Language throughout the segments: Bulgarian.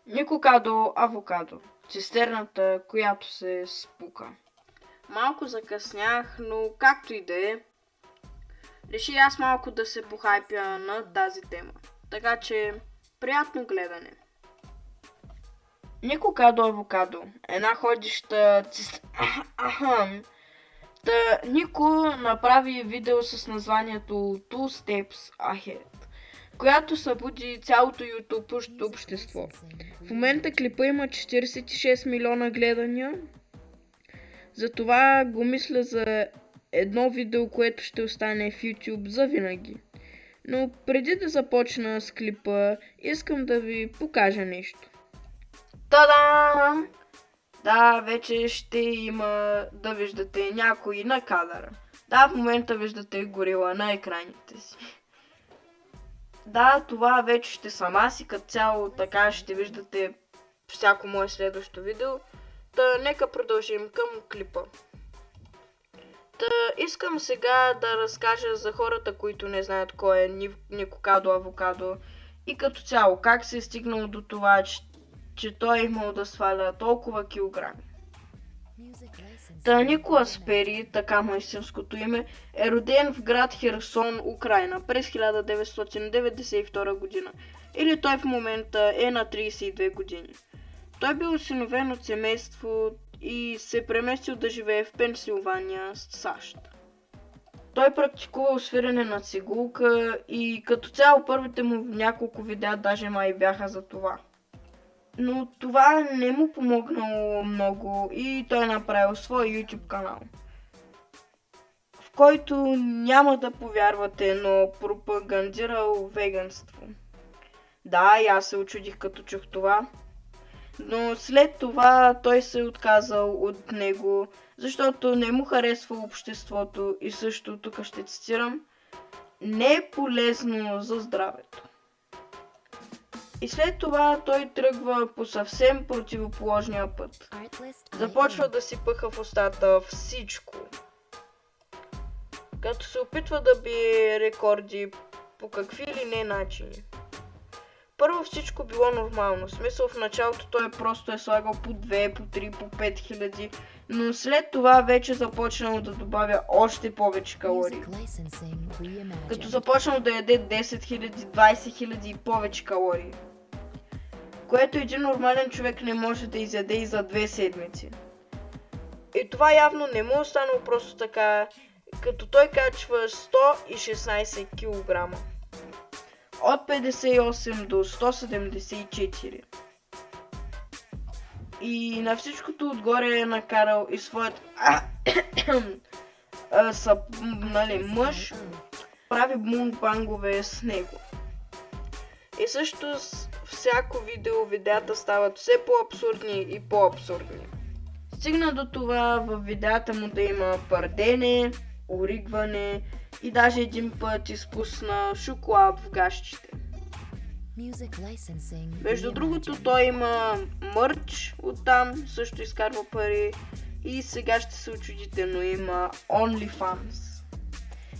Никокадо авокадо. Цистерната, която се спука. Малко закъснях, но както и да е, реши аз малко да се похайпя на тази тема. Така че, приятно гледане. Никокадо авокадо. Една ходища Та Нико направи видео с названието Two Steps Ahead, която събуди цялото YouTube общество. В момента клипа има 46 милиона гледания. Затова го мисля за едно видео, което ще остане в YouTube за винаги. Но преди да започна с клипа, искам да ви покажа нещо. Та-дам! Да, вече ще има да виждате някой на кадъра. Да, в момента виждате горила на екраните си. Да, това вече ще съм аз и като цяло така ще виждате всяко мое следващо видео. Та нека продължим към клипа. Та искам сега да разкажа за хората, които не знаят кой е Никокадо авокадо и като цяло как се е стигнало до това, че той е имал да сваля толкова килограми. Та Николас Пери, така му истинското име, е роден в град Херсон, Украйна през 1992 година. Или той в момента е на 32 години. Той бил осиновен от семейство и се преместил да живее в Пенсилвания, САЩ. Той практикувал свирене на цигулка и като цяло първите му няколко видеа даже май бяха за това. Но това не му помогнало много и той направил свой YouTube канал, в който няма да повярвате, но пропагандирал веганство. Да, и аз се очудих като чух това. Но след това той се е отказал от него, защото не му харесва обществото и също, тук ще цитирам, не е полезно за здравето. И след това той тръгва по съвсем противоположния път. Започва да си пъха в устата всичко. Като се опитва да бие рекорди по какви ли не начини. Първо всичко било нормално. В смисъл в началото той просто е слагал по 2, по 3, по 5 хиляди. Но след това вече започнал да добавя още повече калории. Като започнал да яде 10 000, 20 000 и повече калории. Което един нормален човек не може да изяде и за 2 седмици. И това явно не му останало просто така, като той качва 116 кг. От 58 до 174. И на всичкото отгоре е накарал и своят мъж прави мукбангове с него. И също с всяко видео видеята стават все по-абсурдни и по-абсурдни. Стигна до това в видеята му да има пърдене, оригване и даже един път изпусна шоколад в гащите. Между другото той има мърч оттам, също изкарва пари и сега ще се очудите, но има OnlyFans,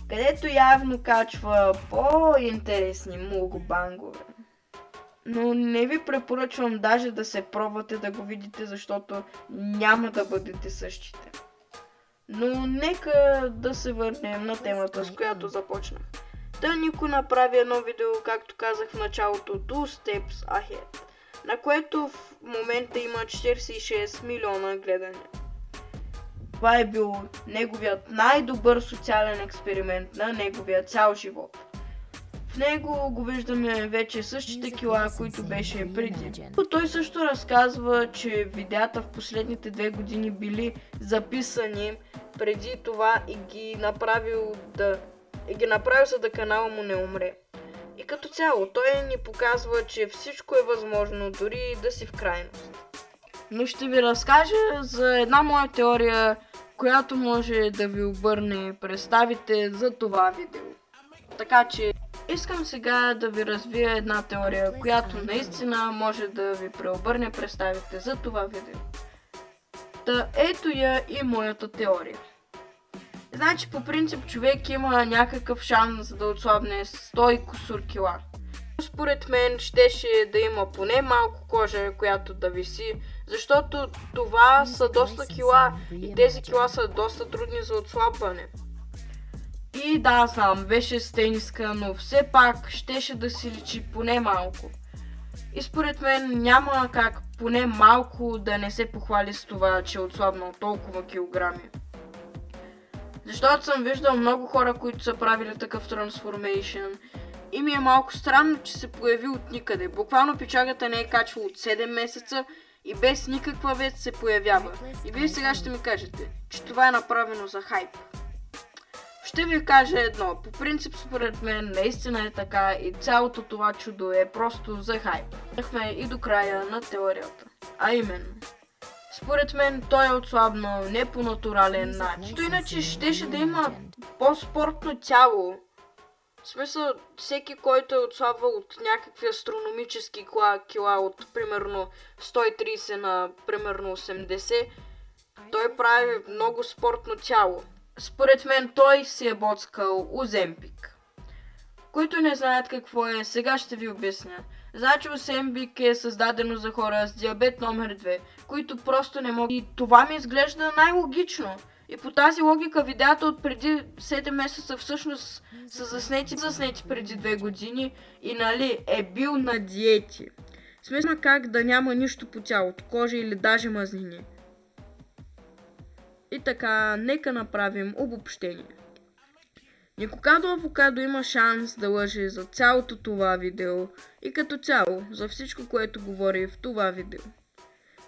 където явно качва по-интересни мукбангове. Но не ви препоръчвам даже да се пробвате да го видите, защото няма да бъдете същите. Но нека да се върнем на темата, с която започнах. Та Нико направи едно видео, както казах в началото, Two Steps Ahead, на което в момента има 46 милиона гледания. Това е бил неговият най-добър социален експеримент на неговия цял живот. В него го виждаме вече същите кила, които беше преди. Той също разказва, че видеята в последните 2 години били записани преди това и ги направил за да канала му не умре. И като цяло той ни показва, че всичко е възможно, дори да си в крайност. Но ще ви разкажа за една моя теория, която може да ви обърне представите за това видео. Така че искам сега да ви развия една теория, която наистина може да ви преобърне представите за това видео. Та ето я и моята теория. Значи по принцип човек има някакъв шанс да отслабне 100 и кусур кила. Според мен щеше да има поне малко кожа, която да виси, защото това са доста кила и тези кила са доста трудни за отслабване. И да, знам, беше с тениска, но все пак щеше да си личи поне малко. И според мен няма как поне малко да не се похвали с това, че е отслабнал толкова килограми. Защото съм виждал много хора, които са правили такъв трансформейшн и ми е малко странно, че се появи от никъде. Буквално пичагата не е качвал от 7 месеца и без никаква вест се появява. И вие сега ще ми кажете, че това е направено за хайп. Ще ви кажа едно, по принцип според мен наистина е така и цялото това чудо е просто за хайп. Стигнахме и до края на теорията, а именно. Според мен той е отслабнал не по натурален начин. То иначе щеше да има по-спортно тяло. В смисъл, всеки, който е отслабвал от някакви астрономически кила от примерно 130 на примерно 80, той прави много спортно тяло. Според мен той си е боцкал Оземпик. Които не знаят какво е, сега ще ви обясня. Значи Оземпик е създадено за хора с диабет номер 2, които просто не могат. И това ми изглежда най-логично. И по тази логика видеята от преди 7 месеца всъщност са заснети преди 2 години и нали е бил на диети. Смисъл как да няма нищо по тялото, кожа или даже мазнини. И така, нека направим обобщение. Никокадо Авокадо има шанс да лъже за цялото това видео и като цяло за всичко, което говори в това видео.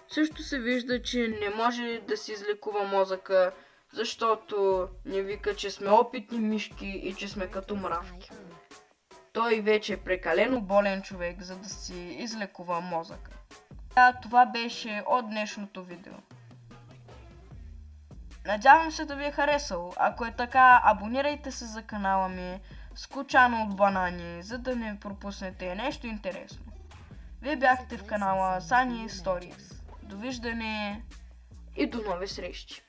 Също се вижда, че не може да си излекува мозъка, защото не вика, че сме опитни мишки и че сме като мравки. Той вече е прекалено болен човек, за да си излекува мозъка. Това беше от днешното видео. Надявам се да ви е харесало. Ако е така, абонирайте се за канала ми Скучано от банани, за да не пропуснете нещо интересно. Вие бяхте в канала Sunny Stories. Довиждане и до нови срещи!